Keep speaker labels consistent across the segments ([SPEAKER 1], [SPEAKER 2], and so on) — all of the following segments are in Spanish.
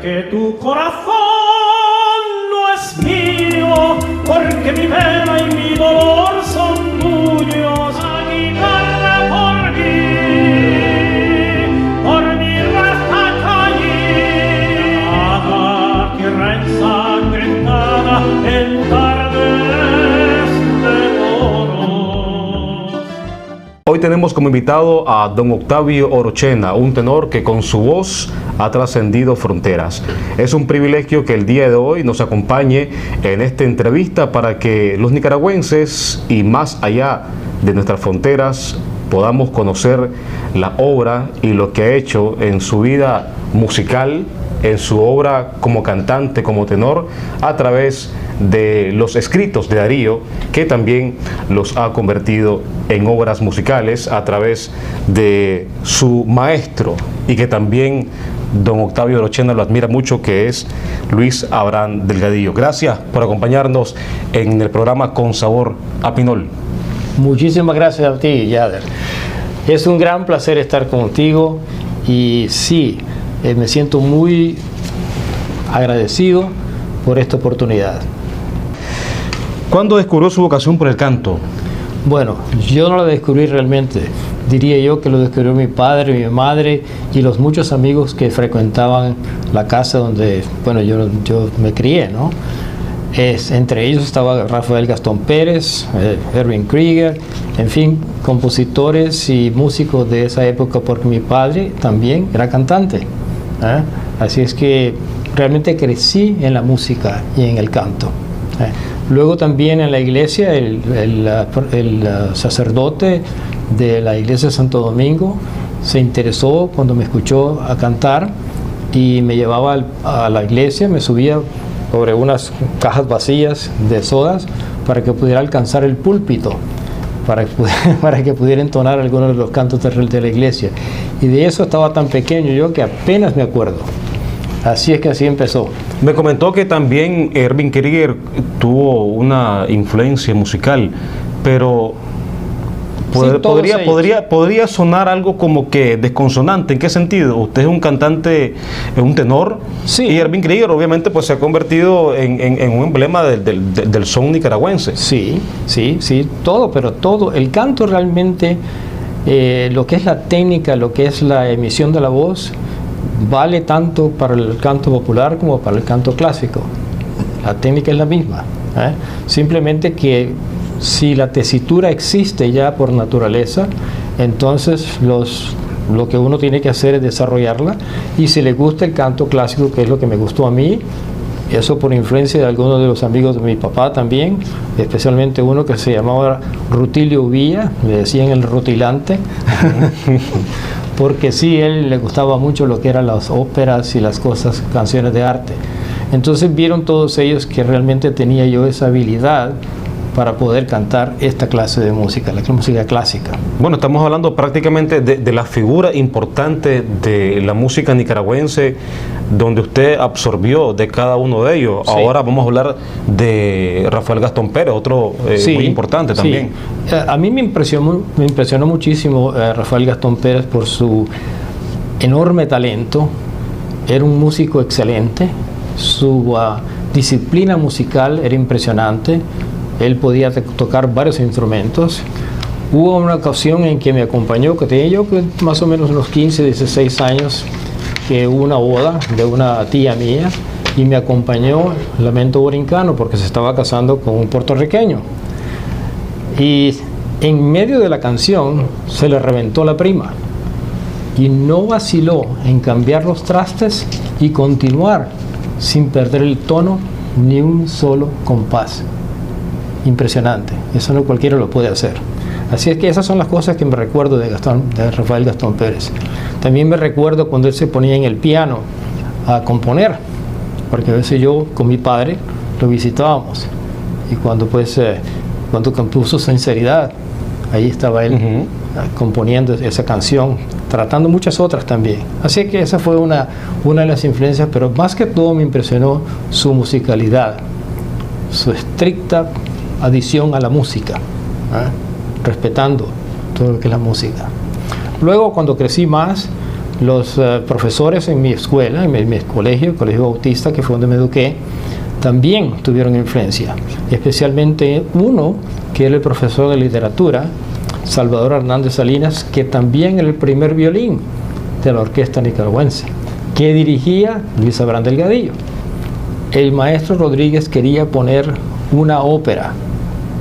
[SPEAKER 1] que tu corazón no es mío, porque mi pena y mi dolor son tuyos. La guitarra por mi raza caída, tierra ensangrentada en tardes de toros.
[SPEAKER 2] Hoy tenemos como invitado a don Octavio Orochena, un tenor que con su voz ha trascendido fronteras. Es un privilegio que el día de hoy nos acompañe en esta entrevista para que los nicaragüenses y más allá de nuestras fronteras podamos conocer la obra y lo que ha hecho en su vida musical, en su obra como cantante, como tenor, a través de los escritos de Darío, que también los ha convertido en obras musicales a través de su maestro, y que también don Octavio Orochena lo admira mucho, que es Luis Abraham Delgadillo. Gracias por acompañarnos en el programa Con Sabor a Pinol.
[SPEAKER 3] Muchísimas gracias a ti, Yader. Es un gran placer estar contigo y sí, me siento muy agradecido por esta oportunidad.
[SPEAKER 2] ¿Cuándo descubrió su vocación por el canto?
[SPEAKER 3] Bueno, yo no la descubrí realmente. Diría yo que lo descubrió mi padre, mi madre y los muchos amigos que frecuentaban la casa donde, bueno, yo me crié, ¿no? Entre ellos estaba Rafael Gastón Pérez, Erwin Krieger, en fin, compositores y músicos de esa época, porque mi padre también era cantante. Así es que realmente crecí en la música y en el canto. Luego también en la iglesia, el sacerdote de la iglesia de Santo Domingo se interesó cuando me escuchó a cantar y me llevaba a la iglesia, me subía sobre unas cajas vacías de sodas para que pudiera alcanzar el púlpito, para que pudiera entonar algunos de los cantos de la iglesia. Y de eso estaba tan pequeño yo que apenas me acuerdo. Así es que así empezó.
[SPEAKER 2] Me comentó que también Erwin Krieger tuvo una influencia musical, pero podría sonar algo como que desconsonante. ¿En qué sentido? Usted es un cantante, un tenor, sí, y Erwin Krieger obviamente pues se ha convertido en un emblema del son nicaragüense.
[SPEAKER 3] Sí, pero todo. El canto realmente, lo que es la técnica, lo que es la emisión de la voz, vale tanto para el canto popular como para el canto clásico. La técnica es la misma, simplemente que si la tesitura existe ya por naturaleza, entonces lo que uno tiene que hacer es desarrollarla, y si le gusta el canto clásico, que es lo que me gustó a mí, eso por influencia de algunos de los amigos de mi papá también, especialmente uno que se llamaba Rutilio Villa, le decían el rutilante, porque sí, él le gustaba mucho lo que eran las óperas y las cosas, canciones de arte. Entonces vieron todos ellos que realmente tenía yo esa habilidad para poder cantar esta clase de música, la música clásica.
[SPEAKER 2] Bueno, estamos hablando prácticamente de la figura importante de la música nicaragüense, donde usted absorbió de cada uno de ellos. Sí. Ahora vamos a hablar de Rafael Gastón Pérez, otro muy importante también.
[SPEAKER 3] Sí. A mí me impresionó muchísimo Rafael Gastón Pérez por su enorme talento. Era un músico excelente, su disciplina musical era impresionante. Él podía tocar varios instrumentos. Hubo una ocasión en que me acompañó, que tenía yo más o menos unos 15, 16 años, que hubo una boda de una tía mía y me acompañó Lamento Borincano porque se estaba casando con un puertorriqueño. Y en medio de la canción se le reventó la prima y no vaciló en cambiar los trastes y continuar sin perder el tono ni un solo compás. Impresionante, eso no cualquiera lo puede hacer. Así es que esas son las cosas que me recuerdo de Rafael Gastón Pérez. También me recuerdo cuando él se ponía en el piano a componer, porque a veces yo con mi padre lo visitábamos, y cuando compuso Sinceridad, ahí estaba él componiendo esa canción, tratando muchas otras también. Así que esa fue una de las influencias, pero más que todo me impresionó su musicalidad, su estricta adición a la música, respetando todo lo que es la música. Luego, cuando crecí más, los profesores en mi escuela, en mi colegio, el Colegio Bautista, que fue donde me eduqué, también tuvieron influencia, especialmente uno que era el profesor de literatura, Salvador Hernández Salinas, que también era el primer violín de la orquesta nicaragüense, que dirigía Luis Abraham Delgadillo. El maestro Rodríguez quería poner una ópera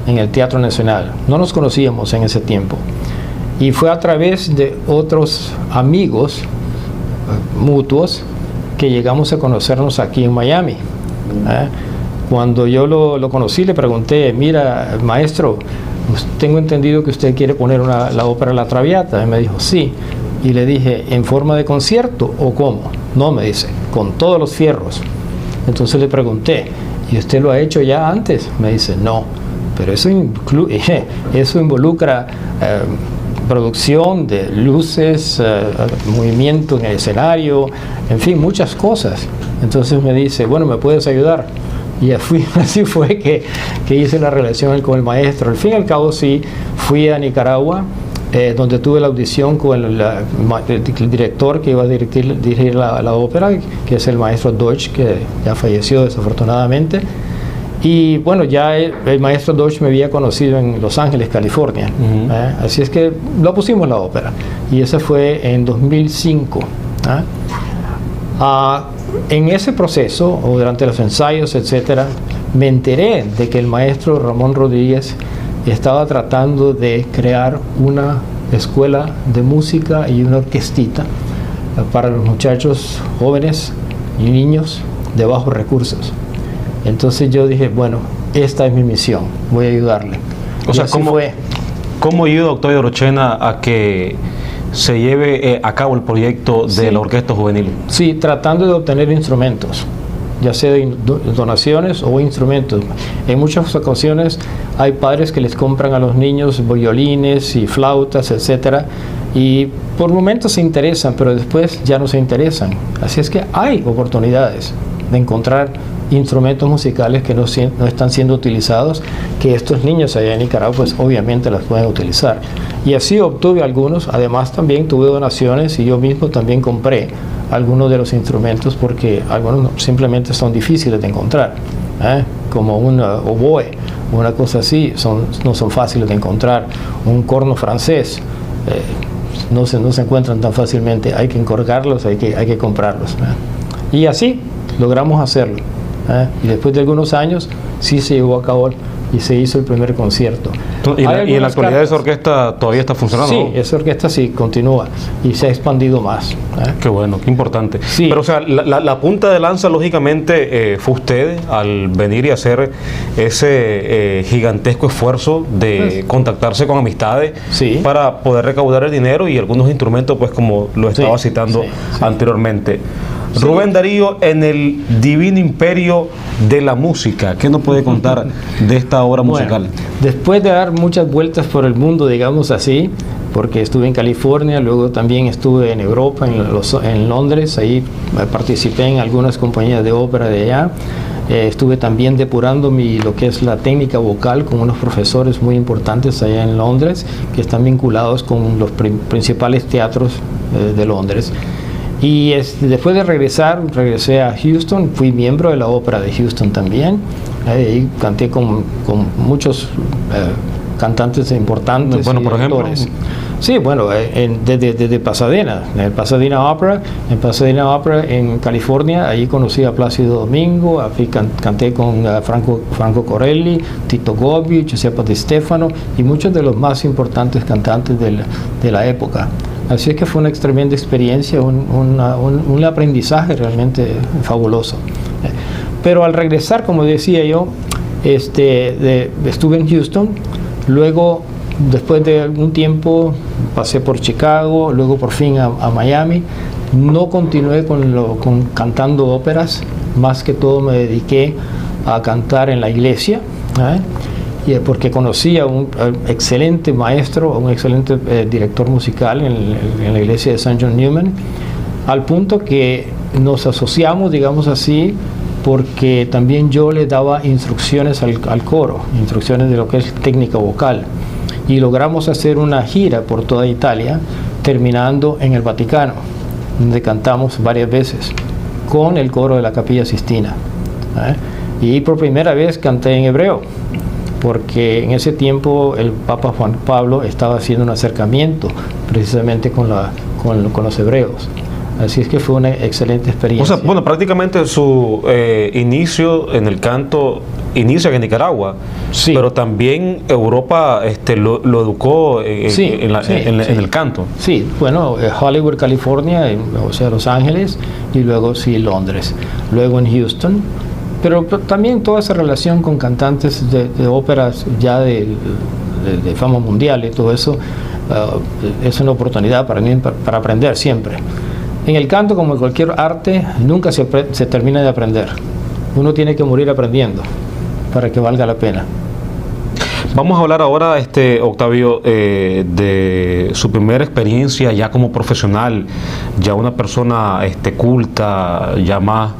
[SPEAKER 3] en el Teatro Nacional. No nos conocíamos en ese tiempo. Y fue a través de otros amigos mutuos que llegamos a conocernos aquí en Miami. Cuando yo lo conocí, le pregunté, mira, maestro, pues tengo entendido que usted quiere poner la ópera La Traviata. Y me dijo, sí. Y le dije, ¿en forma de concierto o cómo? No, me dice, con todos los fierros. Entonces le pregunté, ¿y usted lo ha hecho ya antes? Me dice, no, pero eso involucra producción de luces, movimiento en el escenario, en fin, muchas cosas. Entonces me dice, bueno, ¿me puedes ayudar? Y así fue que hice la relación con el maestro. Al fin y al cabo sí, fui a Nicaragua, donde tuve la audición con el director que iba a dirigir la ópera, que es el maestro Deutsch, que ya falleció desafortunadamente. Y bueno, ya el maestro Deutsch me había conocido en Los Ángeles, California. Así es que lo pusimos la ópera. Y esa fue en 2005. En ese proceso, o durante los ensayos, etcétera, me enteré de que el maestro Ramón Rodríguez estaba tratando de crear una escuela de música y una orquestita para los muchachos jóvenes y niños de bajos recursos. Entonces yo dije, bueno, esta es mi misión, voy a ayudarle.
[SPEAKER 2] O sea, ¿cómo ayuda Octavio Arochena a que se lleve a cabo el proyecto de la Orquesta Juvenil?
[SPEAKER 3] Sí, tratando de obtener instrumentos, ya sea de donaciones o instrumentos. En muchas ocasiones hay padres que les compran a los niños violines y flautas, etcétera, y por momentos se interesan, pero después ya no se interesan. Así es que hay oportunidades de encontrar instrumentos musicales que no están siendo utilizados, que estos niños allá en Nicaragua pues obviamente las pueden utilizar. Y así obtuve algunos. Además también tuve donaciones y yo mismo también compré algunos de los instrumentos, porque algunos simplemente son difíciles de encontrar, como un oboe, una cosa así, no son fáciles de encontrar. Un corno francés, no se encuentran tan fácilmente, hay que encargarlos, hay que comprarlos. Y así logramos hacerlo. Y después de algunos años sí se llevó a cabo y se hizo el primer concierto.
[SPEAKER 2] Y en la actualidad esa orquesta todavía está funcionando,
[SPEAKER 3] sí,
[SPEAKER 2] ¿no?
[SPEAKER 3] Esa orquesta sí continúa y se ha expandido más.
[SPEAKER 2] Qué bueno, qué importante.
[SPEAKER 3] Sí.
[SPEAKER 2] Pero o sea, la punta de lanza lógicamente fue usted al venir y hacer ese gigantesco esfuerzo de contactarse con amistades para poder recaudar el dinero y algunos instrumentos, pues como lo estaba citando anteriormente. Rubén Darío, en el divino imperio de la música, ¿qué nos puede contar de esta obra musical?
[SPEAKER 3] Bueno, después de dar muchas vueltas por el mundo, digamos así, porque estuve en California, luego también estuve en Europa, en Londres, ahí participé en algunas compañías de ópera de allá. Estuve también depurando lo que es la técnica vocal con unos profesores muy importantes allá en Londres, que están vinculados con los principales teatros de Londres. Y después de regresé a Houston, fui miembro de la ópera de Houston también. Ahí canté con muchos cantantes importantes.
[SPEAKER 2] Bueno, por ejemplo.
[SPEAKER 3] Sí, bueno, desde Pasadena, en el Pasadena Opera, en California, ahí conocí a Plácido Domingo, canté con Franco Corelli, Tito Gobi, Giuseppe Di Stefano y muchos de los más importantes cantantes de la época. Así es que fue una tremenda experiencia, un aprendizaje realmente fabuloso. Pero al regresar, como decía yo, estuve en Houston, luego después de algún tiempo pasé por Chicago, luego por fin a Miami. No continué cantando óperas, más que todo me dediqué a cantar en la iglesia, porque conocí a un excelente maestro, un excelente director musical en la iglesia de St. John Newman, al punto que nos asociamos, digamos así, porque también yo le daba instrucciones al coro, instrucciones de lo que es técnica vocal, y logramos hacer una gira por toda Italia, terminando en el Vaticano. donde cantamos varias veces con el coro de la Capilla Sistina. Y por primera vez canté en hebreo, porque en ese tiempo el Papa Juan Pablo estaba haciendo un acercamiento precisamente con los hebreos. Así es que fue una excelente experiencia.
[SPEAKER 2] O sea, bueno, prácticamente su inicio en el canto inicia en Nicaragua,
[SPEAKER 3] sí,
[SPEAKER 2] pero también Europa lo educó en el canto.
[SPEAKER 3] Sí, bueno, Hollywood, California, o sea, Los Ángeles, y luego sí, Londres, luego en Houston, pero también toda esa relación con cantantes de óperas ya de fama mundial y todo eso, es una oportunidad para mí para aprender siempre. En el canto, como en cualquier arte, nunca se termina de aprender. Uno tiene que morir aprendiendo para que valga la pena.
[SPEAKER 2] Vamos a hablar ahora, Octavio, de su primera experiencia ya como profesional, ya una persona culta, ya más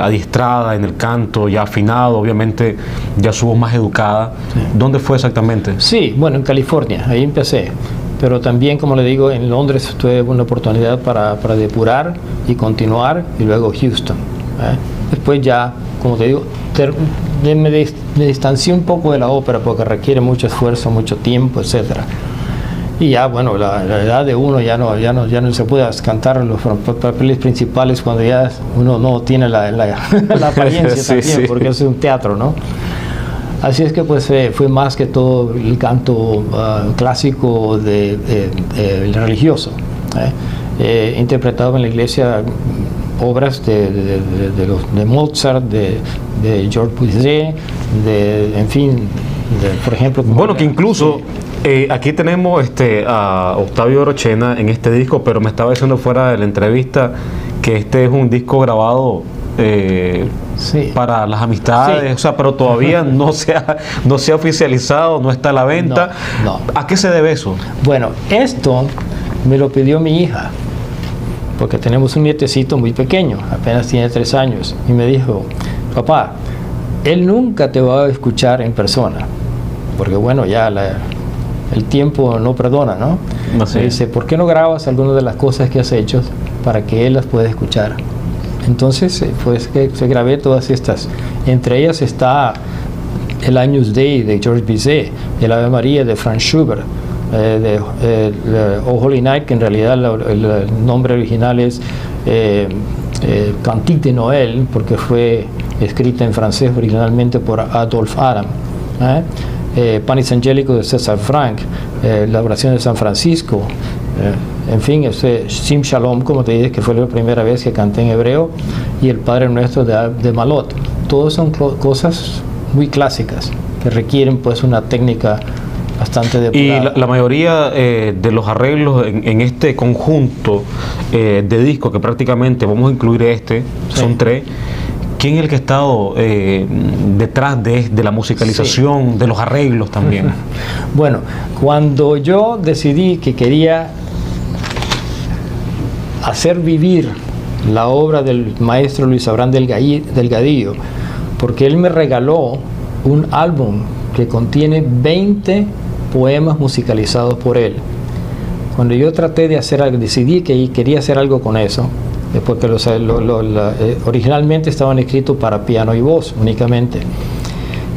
[SPEAKER 2] adiestrada en el canto, ya afinado, obviamente ya su voz más educada. Sí. ¿Dónde fue exactamente?
[SPEAKER 3] Sí, bueno, en California, ahí empecé. Pero también, como le digo, en Londres tuve una oportunidad para depurar y continuar, y luego Houston. Después ya, como te digo, me distancié un poco de la ópera porque requiere mucho esfuerzo, mucho tiempo, etc. Y ya, bueno, la edad de uno ya no se puede cantar los papeles principales cuando ya uno no tiene la apariencia sí, también, sí, porque es un teatro, ¿no? Así es que pues fue más que todo el canto clásico religioso. Interpretado en la iglesia obras de Mozart, de Georges Bizet, en fin, por ejemplo.
[SPEAKER 2] Bueno, que incluso aquí tenemos a Octavio Orochena en este disco, pero me estaba diciendo fuera de la entrevista que este es un disco grabado sí, para las amistades, sí, o sea, pero todavía no se ha oficializado, no está a la venta.
[SPEAKER 3] No.
[SPEAKER 2] ¿A qué se debe eso?
[SPEAKER 3] Bueno, esto me lo pidió mi hija, porque tenemos un nietecito muy pequeño, apenas tiene 3 años, y me dijo: papá, él nunca te va a escuchar en persona, porque bueno, ya el tiempo no perdona, ¿no?
[SPEAKER 2] Sí.
[SPEAKER 3] Me dice: ¿por qué no grabas algunas de las cosas que has hecho para que él las pueda escuchar? Entonces, pues que se grabé todas estas. Entre ellas está el Agnus Dei de Georges Bizet, el Ave María de Franz Schubert, O Holy Night, que en realidad el nombre original es Cantique de Noël, porque fue escrita en francés originalmente por Adolphe Adam. Panis Angelico de César Franck, la oración de San Francisco, en fin, Sim Shalom, como te dije, que fue la primera vez que canté en hebreo, y el Padre Nuestro de Malot. Todos son cosas muy clásicas que requieren pues una técnica bastante depurada.
[SPEAKER 2] Y la mayoría de los arreglos en este conjunto de discos, que prácticamente vamos a incluir sí, son 3. ¿Quién es el que ha estado detrás de la musicalización, sí, de los arreglos también?
[SPEAKER 3] Bueno, cuando yo decidí que quería hacer vivir la obra del maestro Luis Abraham Delgadillo, porque él me regaló un álbum que contiene 20 poemas musicalizados por él. Cuando yo traté de hacer algo, decidí que quería hacer algo con eso, porque originalmente estaban escritos para piano y voz únicamente.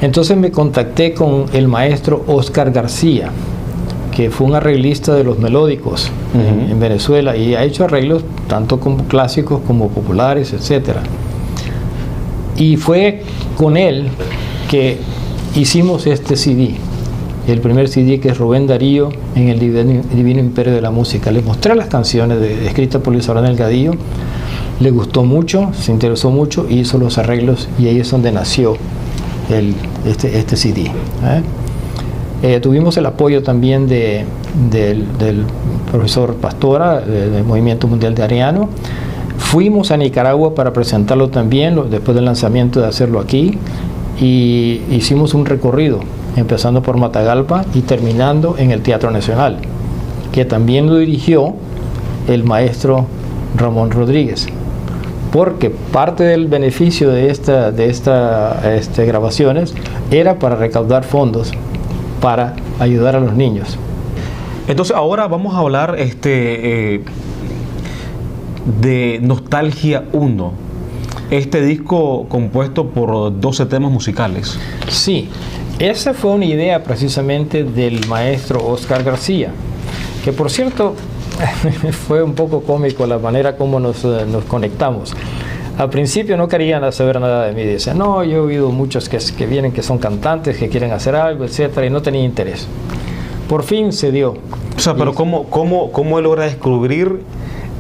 [SPEAKER 3] Entonces me contacté con el maestro Oscar García, que fue un arreglista de los melódicos en Venezuela, y ha hecho arreglos tanto como clásicos como populares, etc. Y fue con él que hicimos este CD, el primer CD, que es Rubén Darío en el Divino Imperio de la Música. Le mostré las canciones escritas por Luis Abraham Delgadillo, le gustó mucho, se interesó mucho, hizo los arreglos, y ahí es donde nació este CD. Tuvimos el apoyo también del profesor Pastora, del Movimiento Mundial de Ariano. Fuimos a Nicaragua para presentarlo también, después del lanzamiento, de hacerlo aquí, y hicimos un recorrido, empezando por Matagalpa y terminando en el Teatro Nacional, que también lo dirigió el maestro Ramón Rodríguez, porque parte del beneficio de estas grabaciones era para recaudar fondos para ayudar a los niños.
[SPEAKER 2] Entonces ahora vamos a hablar de Nostalgia 1. Este disco compuesto por 12 temas musicales.
[SPEAKER 3] Sí, esa fue una idea precisamente del maestro Oscar García, que por cierto fue un poco cómico la manera como nos conectamos. Al principio no querían saber nada de mí, decían, no, yo he oído muchos que vienen que son cantantes, que quieren hacer algo, etcétera, y no tenía interés. Por fin se dio.
[SPEAKER 2] O sea, pero ¿cómo él logra descubrir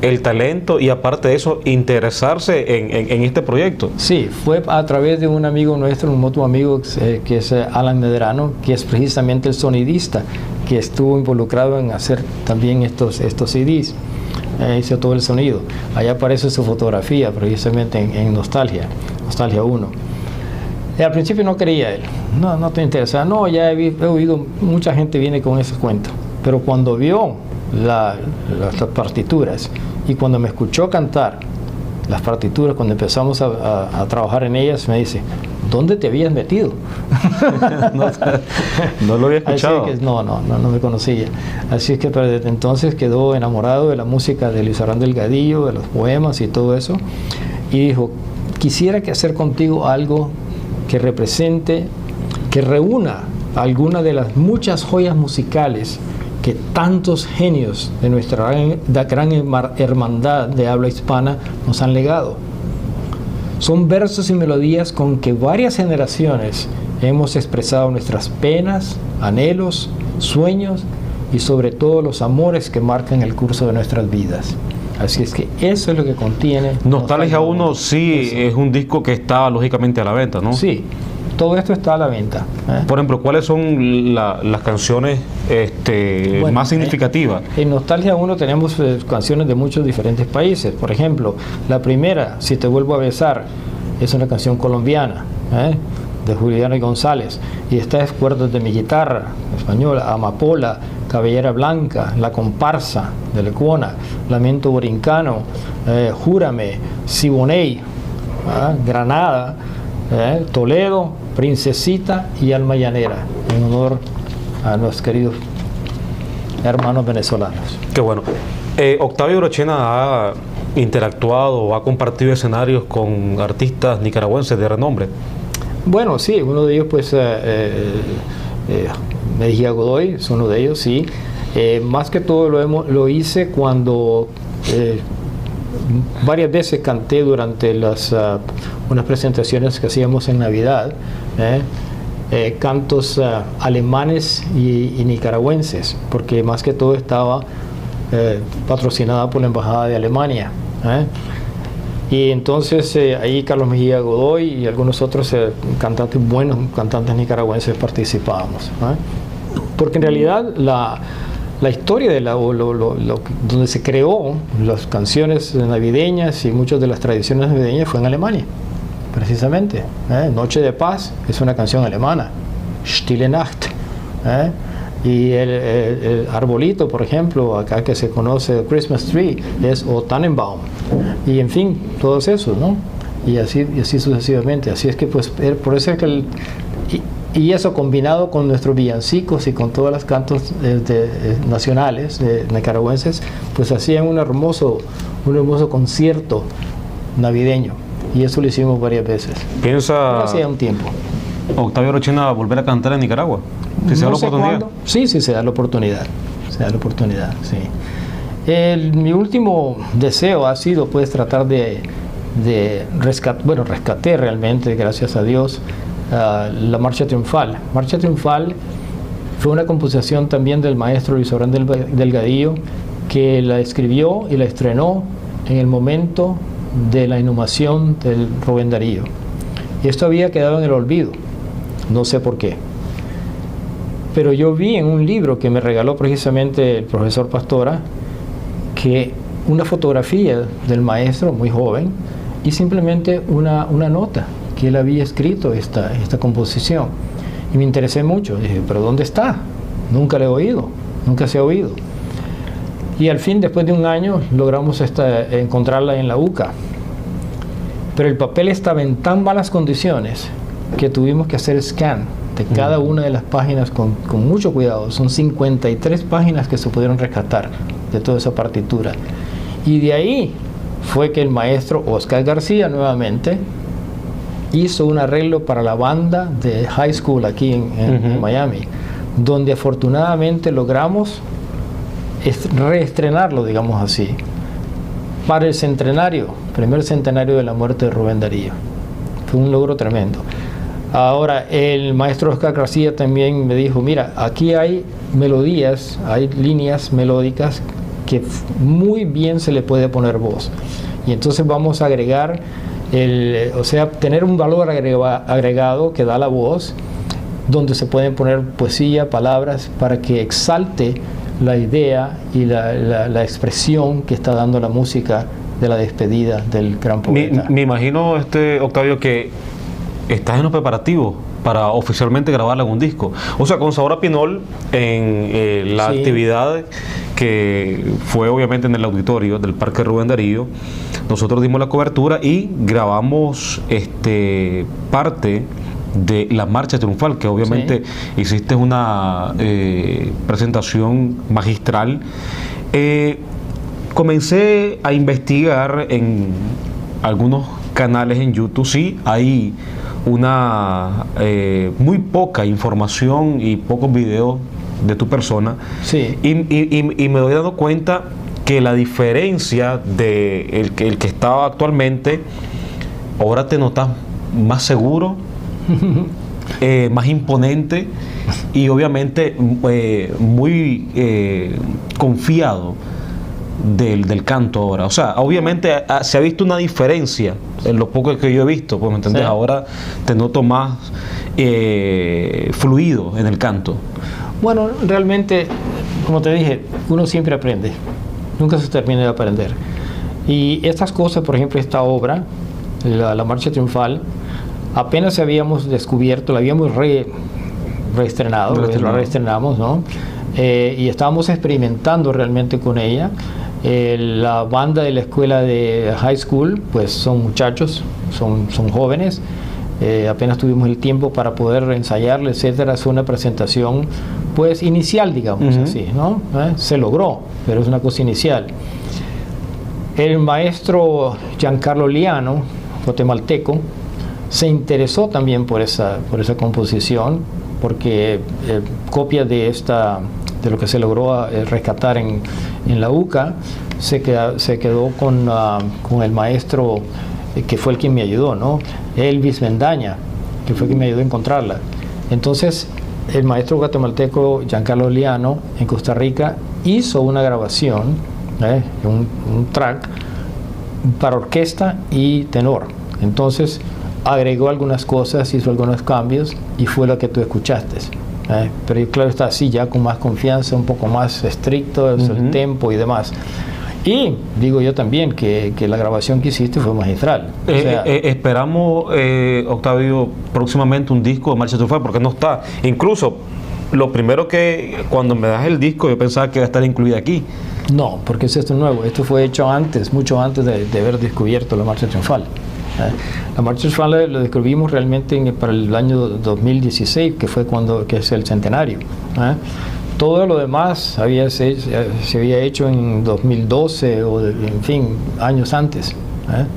[SPEAKER 2] el talento y aparte de eso interesarse en este proyecto?
[SPEAKER 3] Sí, fue a través de un amigo nuestro, un mutuo amigo que es Alan Medrano, que es precisamente el sonidista que estuvo involucrado en hacer también estos CDs. Hizo todo el sonido. Allá aparece su fotografía precisamente en Nostalgia 1. Al principio no quería él, no te interesa, no, ya he oído, mucha gente viene con ese cuento, pero cuando vio las partituras y cuando me escuchó cantar las partituras, cuando empezamos a trabajar en ellas, me dice, ¿dónde te habías metido?
[SPEAKER 2] No lo había escuchado.
[SPEAKER 3] Así que, no me conocía. Así es que desde entonces quedó enamorado de la música de Luis Arán Delgadillo, de los poemas y todo eso, y dijo, quisiera hacer contigo algo que represente, que reúna alguna de las muchas joyas musicales que tantos genios de nuestra gran hermandad de habla hispana nos han legado. Son versos y melodías con que varias generaciones hemos expresado nuestras penas, anhelos, sueños y sobre todo los amores que marcan el curso de nuestras vidas. Así es que eso es lo que contiene
[SPEAKER 2] Nostalgia 1. Sí, es un disco que está lógicamente a la venta, ¿no?
[SPEAKER 3] Sí, todo esto está a la venta.
[SPEAKER 2] Por ejemplo, ¿cuáles son las canciones más significativas?
[SPEAKER 3] En Nostalgia 1 tenemos canciones de muchos diferentes países. Por ejemplo, la primera, Si te vuelvo a besar, es una canción colombiana, de Juliano y González. Y está Cuerdas de mi guitarra, española, Amapola, Cabellera Blanca, La Comparsa, de Lecuona, Lamento Borincano, Júrame, Siboney, Granada, Toledo, Princesita y Alma Llanera, en honor a nuestros queridos hermanos venezolanos.
[SPEAKER 2] Qué bueno. Octavio Orochena ha interactuado o ha compartido escenarios con artistas nicaragüenses de renombre.
[SPEAKER 3] Bueno, sí, uno de ellos pues Mejía Godoy es uno de ellos, sí. Más que todo lo hice cuando varias veces canté durante unas presentaciones que hacíamos en Navidad, cantos alemanes y nicaragüenses, porque más que todo estaba patrocinada por la Embajada de Alemania. Y entonces ahí Carlos Mejía Godoy y algunos otros buenos cantantes nicaragüenses participábamos. Porque en realidad la historia de donde se creó las canciones navideñas y muchas de las tradiciones navideñas fue en Alemania, precisamente. Noche de Paz es una canción alemana, Stille Nacht. Y el arbolito, por ejemplo, acá que se conoce, Christmas Tree, es O Tannenbaum. Y en fin, todos esos, ¿no? Y así sucesivamente. Así es que, pues, por eso es que y eso combinado con nuestros villancicos y con todas las cantos nacionales nicaragüenses, pues hacían un hermoso concierto navideño. Y eso lo hicimos varias veces.
[SPEAKER 2] ¿Piensa
[SPEAKER 3] hacía un tiempo
[SPEAKER 2] Octavio Orochena volver a cantar en Nicaragua? Si se da la oportunidad.
[SPEAKER 3] Sí, se da la oportunidad. Sí. Mi último deseo ha sido, pues, tratar de rescaté realmente, gracias a Dios, la Marcha Triunfal. Marcha Triunfal fue una composición también del maestro Luis Arán Delgadillo, que la escribió y la estrenó en el momento de la inhumación del Rubén Darío. Y esto había quedado en el olvido, no sé por qué. Pero yo vi en un libro que me regaló precisamente el profesor Pastora, que una fotografía del maestro, muy joven, y simplemente una nota que él había escrito esta composición. Y me interesé mucho. Dije, ¿pero dónde está? Nunca la he oído, nunca se ha oído. Y al fin, después de un año, logramos encontrarla en la UCA. Pero el papel estaba en tan malas condiciones que tuvimos que hacer scan de cada una de las páginas con mucho cuidado. Son 53 páginas que se pudieron rescatar de toda esa partitura. Y de ahí fue que el maestro Oscar García nuevamente hizo un arreglo para la banda de high school aquí en Miami, donde afortunadamente logramos reestrenarlo, digamos así, para el centenario, primer centenario de la muerte de Rubén Darío. Fue un logro tremendo. Ahora, el maestro Oscar García también me dijo, mira, aquí hay melodías, hay líneas melódicas que muy bien se le puede poner voz. Y entonces vamos a agregar, tener un valor agregado que da la voz, donde se pueden poner poesía, palabras, para que exalte la idea y la expresión que está dando la música de la despedida del gran poeta.
[SPEAKER 2] Me imagino, Octavio, que estás en los preparativos para oficialmente grabar algún disco. O sea, con Sabor a Pinol, en la actividad que fue obviamente en el auditorio del Parque Rubén Darío, nosotros dimos la cobertura y grabamos parte de la marcha triunfal, que obviamente hiciste una presentación magistral. Comencé a investigar en algunos canales en YouTube. Sí, hay una muy poca información y pocos videos de tu persona.
[SPEAKER 3] Sí.
[SPEAKER 2] Y me doy dando cuenta que la diferencia de el que estaba actualmente, ahora te notas más seguro, más imponente y obviamente muy confiado del canto ahora. O sea, obviamente se ha visto una diferencia en lo poco que yo he visto, pues, ¿me entendés? Sí. Ahora te noto más fluido en el canto.
[SPEAKER 3] Bueno, realmente, como te dije, uno siempre aprende, nunca se termina de aprender. Y estas cosas, por ejemplo, esta obra, la Marcha Triunfal, apenas habíamos descubierto, la habíamos reestrenado, la reestrenamos, ¿no? Y estábamos experimentando realmente con ella. La banda de la escuela de high school, pues son muchachos, son jóvenes. Apenas tuvimos el tiempo para poder ensayarle, etcétera. Es una presentación, pues, inicial, digamos así, ¿no? Se logró, pero es una cosa inicial. El maestro Giancarlo Liano, guatemalteco, se interesó también por esa composición, porque copia de lo que se logró rescatar en la UCA, se quedó con el maestro que fue el quien me ayudó, ¿no? Elvis Mendaña, que fue quien me ayudó a encontrarla. Entonces, el maestro guatemalteco Giancarlo Liano en Costa Rica hizo una grabación, un track para orquesta y tenor. Entonces, agregó algunas cosas, hizo algunos cambios y fue lo que tú escuchaste. Pero claro, está así ya con más confianza, un poco más estricto el tempo y demás. Y digo yo también que la grabación que hiciste fue magistral.
[SPEAKER 2] Esperamos, Octavio, próximamente un disco de Marcha Triunfal, porque no está. Incluso, lo primero que cuando me das el disco, yo pensaba que iba a estar incluida aquí.
[SPEAKER 3] No, porque es esto nuevo. Esto fue hecho antes, mucho antes de haber descubierto la Marcha Triunfal. La Marcha Triunfal lo descubrimos realmente para el año 2016, que es el centenario. Todo lo demás se había hecho en 2012 o en fin, años antes.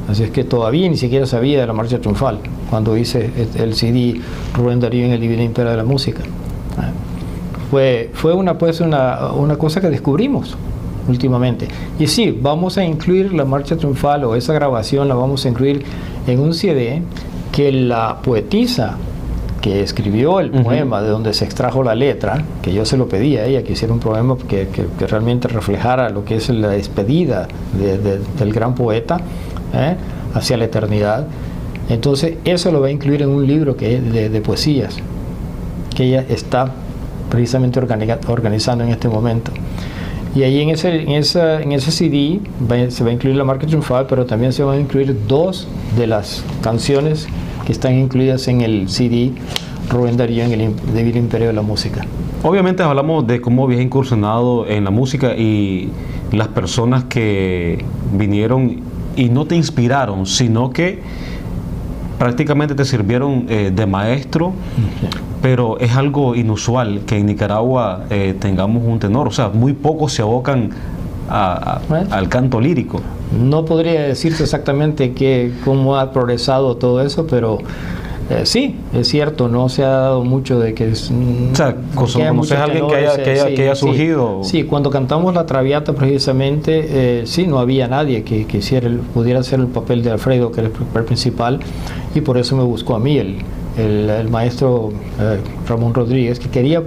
[SPEAKER 3] Así es que todavía ni siquiera sabía de la Marcha Triunfal cuando hice el CD Rubén Darío en el Divino Imperio de la Música. Fue una cosa que descubrimos últimamente. Y sí, vamos a incluir la Marcha Triunfal, o esa grabación la vamos a incluir en un CD que la poetisa que escribió el poema, de donde se extrajo la letra, que yo se lo pedí a ella, que hiciera un poema que realmente reflejara lo que es la despedida del gran poeta hacia la eternidad. Entonces eso lo va a incluir en un libro que es de poesías, que ella está precisamente organizando en este momento. Y ahí en ese CD se va a incluir la Marcha Triunfal, pero también se van a incluir dos de las canciones que están incluidas en el CD Rubén Darío en el Divino Imperio de la Música.
[SPEAKER 2] Obviamente hablamos de cómo habías incursionado en la música y las personas que vinieron y no te inspiraron, sino que prácticamente te sirvieron de maestro. Pero es algo inusual que en Nicaragua tengamos un tenor. O sea, muy pocos se abocan al canto lírico.
[SPEAKER 3] No podría decirte exactamente cómo ha progresado todo eso, pero sí, es cierto, no se ha dado mucho de que...
[SPEAKER 2] O sea, ¿conoces a alguien que haya surgido?
[SPEAKER 3] Sí, cuando cantamos La Traviata precisamente, sí, no había nadie que pudiera hacer el papel de Alfredo, que era el papel principal, y por eso me buscó a mí el maestro Ramón Rodríguez, que quería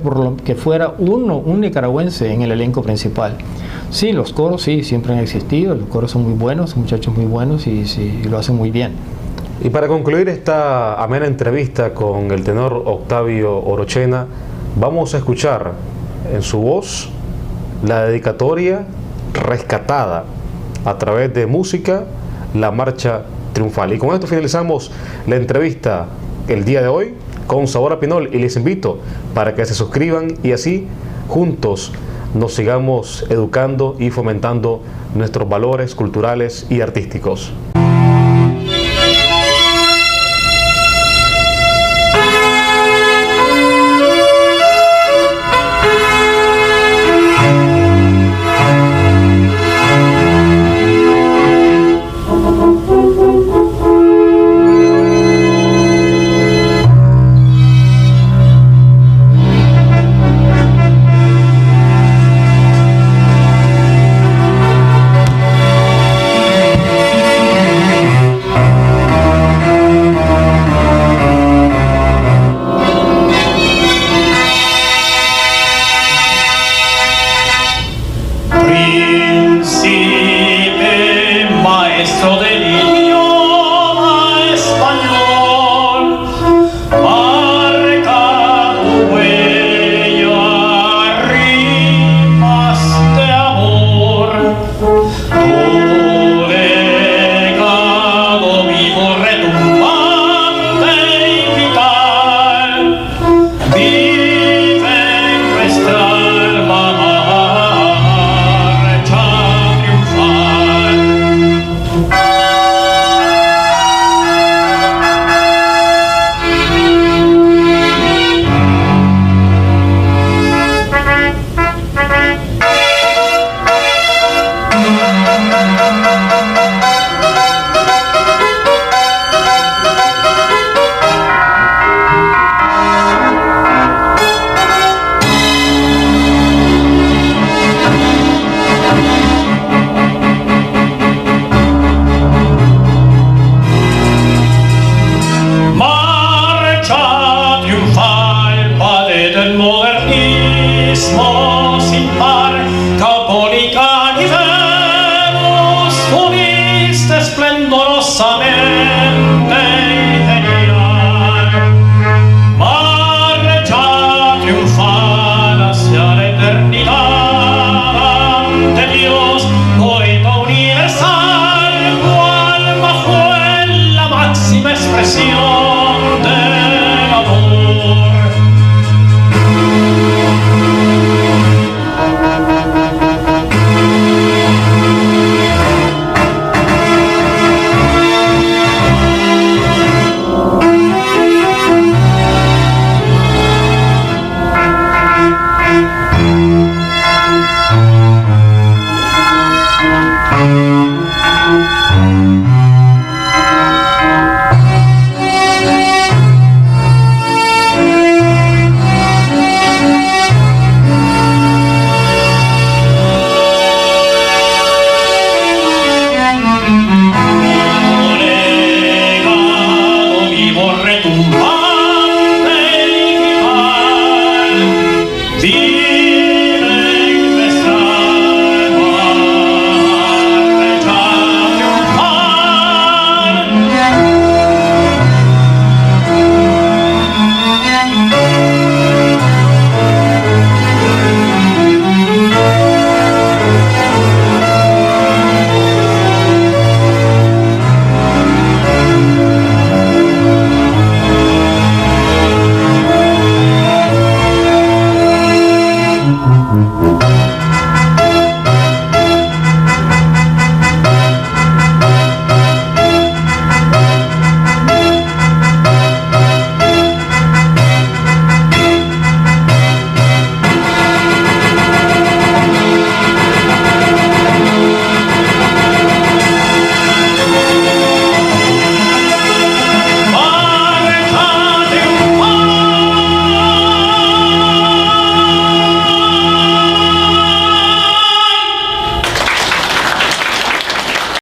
[SPEAKER 3] que fuera un nicaragüense en el elenco principal. Sí, los coros sí, siempre han existido, los coros son muy buenos, son muchachos muy buenos y lo hacen muy bien.
[SPEAKER 2] Y para concluir esta amena entrevista con el tenor Octavio Orochena, vamos a escuchar en su voz la dedicatoria rescatada a través de música, la Marcha Triunfal. Y con esto finalizamos la entrevista el día de hoy con Sabor a Pinol, y les invito para que se suscriban y así juntos nos sigamos educando y fomentando nuestros valores culturales y artísticos.